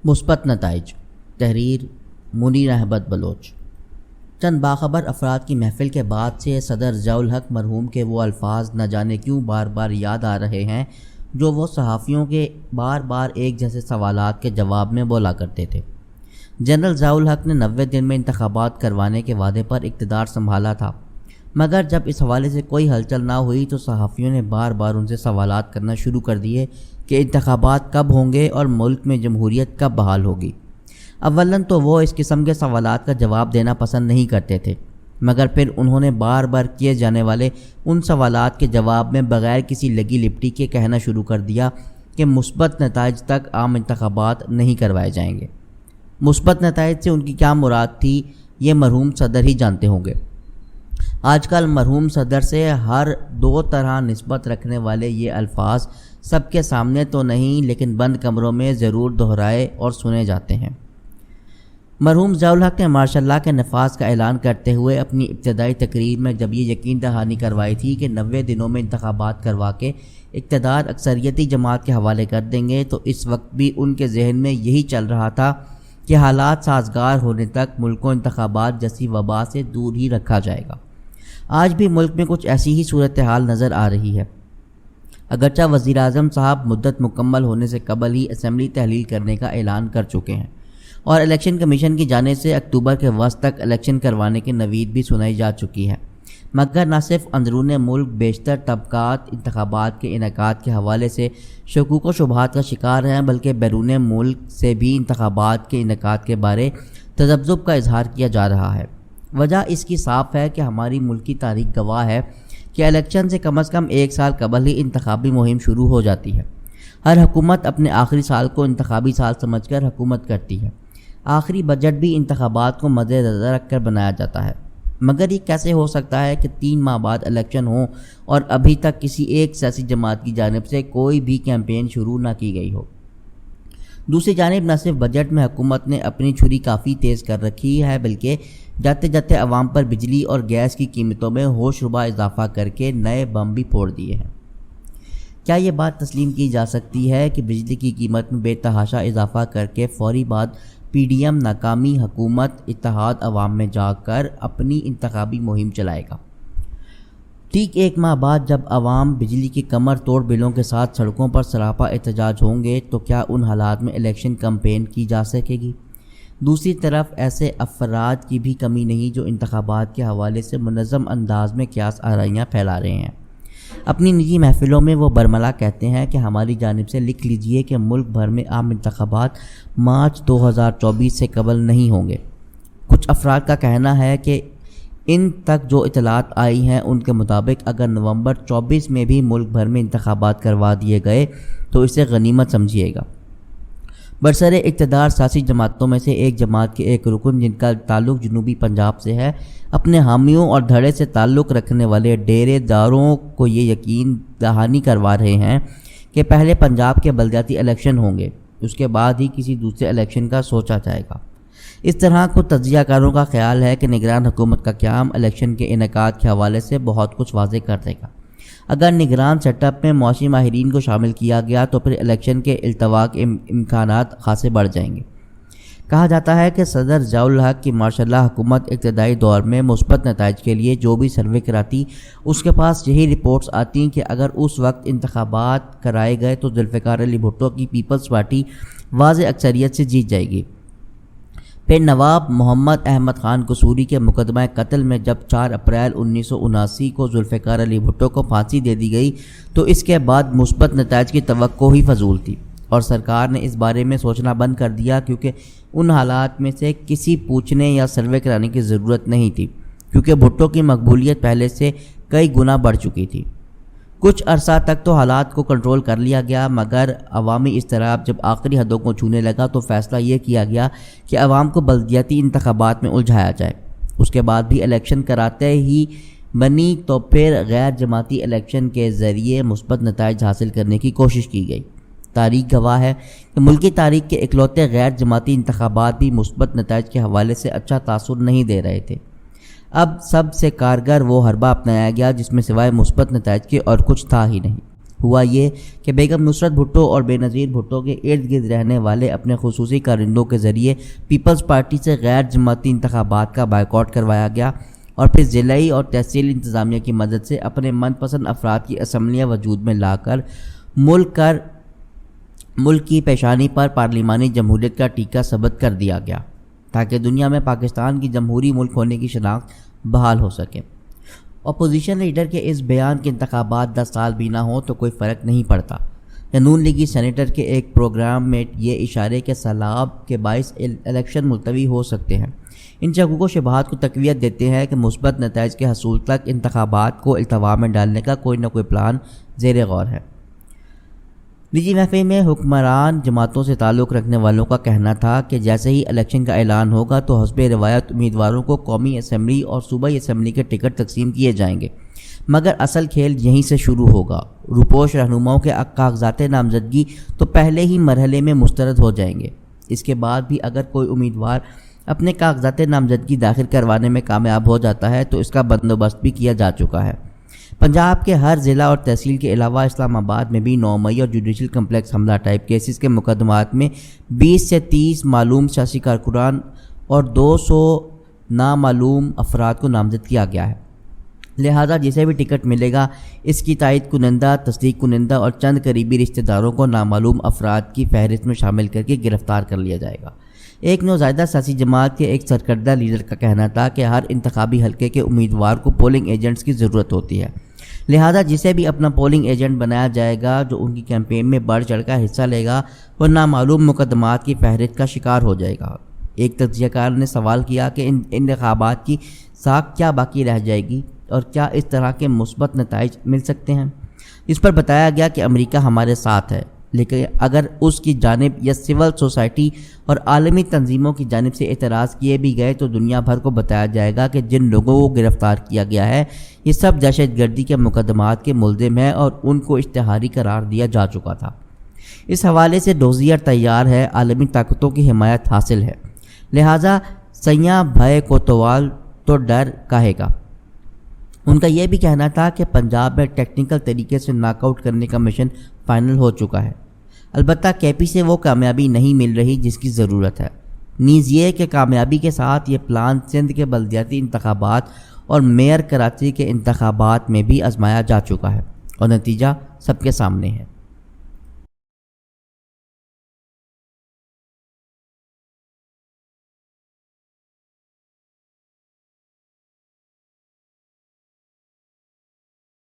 مثبت نتائج۔ تحریر منیر احمد بلوچ۔ چند باخبر افراد کی محفل کے بعد سے صدر ضیاء الحق مرحوم کے وہ الفاظ نہ جانے کیوں بار بار یاد آ رہے ہیں جو وہ صحافیوں کے بار بار ایک جیسے سوالات کے جواب میں بولا کرتے تھے۔ جنرل ضیاء الحق نے 90 دن میں انتخابات کروانے کے وعدے پر اقتدار سنبھالا تھا، مگر جب اس حوالے سے کوئی ہلچل نہ ہوئی تو صحافیوں نے بار بار ان سے سوالات کرنا شروع کر دیے کہ انتخابات کب ہوں گے اور ملک میں جمہوریت کب بحال ہوگی۔ اولاً تو وہ اس قسم کے سوالات کا جواب دینا پسند نہیں کرتے تھے، مگر پھر انہوں نے بار بار کیے جانے والے ان سوالات کے جواب میں بغیر کسی لگی لپٹی کے کہنا شروع کر دیا کہ مثبت نتائج تک عام انتخابات نہیں کروائے جائیں گے۔ مثبت نتائج سے ان کی کیا مراد تھی یہ مرحوم صدر ہی جانتے ہوں گے۔ آج کل مرحوم صدر سے ہر دو طرح نسبت رکھنے والے یہ الفاظ سب کے سامنے تو نہیں لیکن بند کمروں میں ضرور دہرائے اور سنے جاتے ہیں۔ مرحوم ضیاء الحق نے مارشاء اللہ کے نفاذ کا اعلان کرتے ہوئے اپنی ابتدائی تقریر میں جب یہ یقین دہانی کروائی تھی کہ 90 دنوں میں انتخابات کروا کے اقتدار اکثریتی جماعت کے حوالے کر دیں گے تو اس وقت بھی ان کے ذہن میں یہی چل رہا تھا کہ حالات سازگار ہونے تک ملک کو انتخابات جیسی وبا سے دور ہی رکھا جائے گا۔ آج بھی ملک میں کچھ ایسی ہی صورتحال نظر آ رہی ہے۔ اگرچہ وزیر اعظم صاحب مدت مکمل ہونے سے قبل ہی اسمبلی تحلیل کرنے کا اعلان کر چکے ہیں اور الیکشن کمیشن کی جانب سے اکتوبر کے وسط تک الیکشن کروانے کی نوید بھی سنائی جا چکی ہے، مگر نہ صرف اندرون ملک بیشتر طبقات انتخابات کے انعقاد کے حوالے سے شکوک و شبہات کا شکار ہیں بلکہ بیرون ملک سے بھی انتخابات کے انعقاد کے بارے تذبذب کا اظہار کیا جا رہا ہے۔ وجہ اس کی صاف ہے کہ ہماری ملکی تاریخ گواہ ہے کہ الیکشن سے کم ایک سال قبل ہی انتخابی مہم شروع ہو جاتی ہے۔ ہر حکومت اپنے آخری سال کو انتخابی سال سمجھ کر حکومت کرتی ہے۔ آخری بجٹ بھی انتخابات کو مد نظر رکھ کر بنایا جاتا ہے، مگر یہ کیسے ہو سکتا ہے کہ 3 ماہ بعد الیکشن ہوں اور ابھی تک کسی ایک سیاسی جماعت کی جانب سے کوئی بھی کیمپین شروع نہ کی گئی ہو؟ دوسری جانب نہ صرف بجٹ میں حکومت نے اپنی چھری کافی تیز کر رکھی ہے بلکہ جاتے جاتے عوام پر بجلی اور گیس کی قیمتوں میں ہوش ربا اضافہ کر کے نئے بم بھی پھوڑ دیے ہیں۔ کیا یہ بات تسلیم کی جا سکتی ہے کہ بجلی کی قیمت میں بے تحاشا اضافہ کر کے فوری بعد پی ڈی ایم ناکامی حکومت اتحاد عوام میں جا کر اپنی انتخابی مہم چلائے گا؟ ٹھیک 1 ماہ بعد جب عوام بجلی کی کمر توڑ بلوں کے ساتھ سڑکوں پر سراپا احتجاج ہوں گے تو کیا ان حالات میں الیکشن کمپین کی جا سکے گی؟ دوسری طرف ایسے افراد کی بھی کمی نہیں جو انتخابات کے حوالے سے منظم انداز میں قیاس آرائیاں پھیلا رہے ہیں۔ اپنی نجی محفلوں میں وہ برملا کہتے ہیں کہ ہماری جانب سے لکھ لیجئے کہ ملک بھر میں عام انتخابات مارچ 2024 سے قبل نہیں ہوں گے۔ کچھ افراد کا کہنا ہے کہ ان تک جو اطلاعات آئی ہیں ان کے مطابق اگر نومبر 24 میں بھی ملک بھر میں انتخابات کروا دیے گئے تو اسے غنیمت سمجھیے گا۔ برسر اقتدار سیاسی جماعتوں میں سے ایک جماعت کے ایک رکن جن کا تعلق جنوبی پنجاب سے ہے اپنے حامیوں اور دھڑے سے تعلق رکھنے والے ڈیرے داروں کو یہ یقین دہانی کروا رہے ہیں کہ پہلے پنجاب کے بلدیاتی الیکشن ہوں گے، اس کے بعد ہی کسی دوسرے الیکشن کا سوچا جائے گا۔ اس طرح کو تجزیہ کاروں کا خیال ہے کہ نگران حکومت کا قیام الیکشن کے انعقاد کے حوالے سے بہت کچھ واضح کر دے گا۔ اگر نگران سیٹ اپ میں معاشی ماہرین کو شامل کیا گیا تو پھر الیکشن کے التوا کے امکانات خاصے بڑھ جائیں گے۔ کہا جاتا ہے کہ صدر ضیاء الحق کی ماشاء اللہ حکومت ابتدائی دور میں مثبت نتائج کے لیے جو بھی سروے کراتی اس کے پاس یہی رپورٹس آتی کہ اگر اس وقت انتخابات کرائے گئے تو ذوالفقار علی بھٹو کی پیپلز پارٹی واضح اکثریت سے جیت جائے گی۔ پھر نواب محمد احمد خان قصوری کے مقدمہ قتل میں جب 4 اپریل 1979 کو ذوالفقار علی بھٹو کو پھانسی دے دی گئی تو اس کے بعد مثبت نتائج کی توقع ہی فضول تھی اور سرکار نے اس بارے میں سوچنا بند کر دیا کیونکہ ان حالات میں سے کسی پوچھنے یا سروے کرانے کی ضرورت نہیں تھی کیونکہ بھٹو کی مقبولیت پہلے سے کئی گنا بڑھ چکی تھی۔ کچھ عرصہ تک تو حالات کو کنٹرول کر لیا گیا مگر عوامی اضطراب جب آخری حدوں کو چھونے لگا تو فیصلہ یہ کیا گیا کہ عوام کو بلدیاتی انتخابات میں الجھایا جائے۔ اس کے بعد بھی الیکشن کراتے ہی بنی تو پھر غیر جماعتی الیکشن کے ذریعے مثبت نتائج حاصل کرنے کی کوشش کی گئی۔ تاریخ گواہ ہے کہ ملکی تاریخ کے اکلوتے غیر جماعتی انتخابات بھی مثبت نتائج کے حوالے سے اچھا تاثر نہیں دے رہے تھے۔ اب سب سے کارگر وہ حربہ اپنایا گیا جس میں سوائے مثبت نتائج کے اور کچھ تھا ہی نہیں۔ ہوا یہ کہ بیگم نصرت بھٹو اور بے نظیر بھٹو کے ارد گرد رہنے والے اپنے خصوصی کارندوں کے ذریعے پیپلز پارٹی سے غیر جماعتی انتخابات کا بائیکاٹ کروایا گیا اور پھر ضلعی اور تحصیلی انتظامیہ کی مدد سے اپنے من پسند افراد کی اسمبلیاں وجود میں لا کر ملک کی پیشانی پر پارلیمانی جمہوریت کا ٹیکہ ثبت کر دیا گیا تاکہ دنیا میں پاکستان کی جمہوری ملک ہونے کی شناخت بحال ہو سکے۔ اپوزیشن لیڈر کے اس بیان کے انتخابات 10 سال بھی نہ ہوں تو کوئی فرق نہیں پڑتا۔ نون لیگی سینیٹر کے ایک پروگرام میں یہ اشارے کے سیلاب کے باعث الیکشن ملتوی ہو سکتے ہیں۔ ان شکوک و شبہات کو تقویت دیتے ہیں کہ مثبت نتائج کے حصول تک انتخابات کو التوا میں ڈالنے کا کوئی نہ کوئی پلان زیر غور ہے۔ نجی محفل میں حکمران جماعتوں سے تعلق رکھنے والوں کا کہنا تھا کہ جیسے ہی الیکشن کا اعلان ہوگا تو حسب روایت امیدواروں کو قومی اسمبلی اور صوبائی اسمبلی کے ٹکٹ تقسیم کیے جائیں گے، مگر اصل کھیل یہیں سے شروع ہوگا۔ روپوش رہنماؤں کے کاغذات نامزدگی تو پہلے ہی مرحلے میں مسترد ہو جائیں گے۔ اس کے بعد بھی اگر کوئی امیدوار اپنے کاغذات نامزدگی داخل کروانے میں کامیاب ہو جاتا ہے تو اس کا بندوبست بھی کیا جا چکا ہے۔ پنجاب کے ہر ضلع اور تحصیل کے علاوہ اسلام آباد میں بھی 9 مئی اور جوڈیشل کمپلیکس حملہ ٹائپ کیسز کے مقدمات میں 20 سے 30 معلوم سیاسی کارکنان اور 200 نامعلوم افراد کو نامزد کیا گیا ہے۔ لہذا جسے بھی ٹکٹ ملے گا اس کی تائید کنندہ، تصدیق کنندہ اور چند قریبی رشتہ داروں کو نامعلوم افراد کی فہرست میں شامل کر کے گرفتار کر لیا جائے گا۔ ایک نوزائیدہ سیاسی جماعت کے ایک سرکردہ لیڈر کا کہنا تھا کہ ہر انتخابی حلقے کے امیدوار کو پولنگ ایجنٹس کی ضرورت ہوتی ہے، لہذا جسے بھی اپنا پولنگ ایجنٹ بنایا جائے گا جو ان کی کیمپین میں بڑھ چڑھ کر حصہ لے گا وہ نامعلوم مقدمات کی فہرست کا شکار ہو جائے گا۔ ایک تجزیہ کار نے سوال کیا کہ ان انتخابات کی ساکھ کیا باقی رہ جائے گی اور کیا اس طرح کے مثبت نتائج مل سکتے ہیں؟ اس پر بتایا گیا کہ امریکہ ہمارے ساتھ ہے، لیکن اگر اس کی جانب یا سول سوسائٹی اور عالمی تنظیموں کی جانب سے اعتراض کیے بھی گئے تو دنیا بھر کو بتایا جائے گا کہ جن لوگوں کو گرفتار کیا گیا ہے یہ سب دہشت گردی کے مقدمات کے ملزم ہیں اور ان کو اشتہاری قرار دیا جا چکا تھا۔ اس حوالے سے ڈوزیئر تیار ہے، عالمی طاقتوں کی حمایت حاصل ہے، لہٰذا سیاں بھائے کوتوال تو ڈر کاہے گا۔ ان کا یہ بھی کہنا تھا کہ پنجاب میں ٹیکنیکل طریقے سے ناک آؤٹ کرنے کا مشن فائنل ہو چکا ہے، البتہ کیپی سے وہ کامیابی نہیں مل رہی جس کی ضرورت ہے۔ نیز یہ کہ کامیابی کے ساتھ یہ پلان سندھ کے بلدیاتی انتخابات اور میئر کراچی کے انتخابات میں بھی آزمایا جا چکا ہے اور نتیجہ سب کے سامنے ہے۔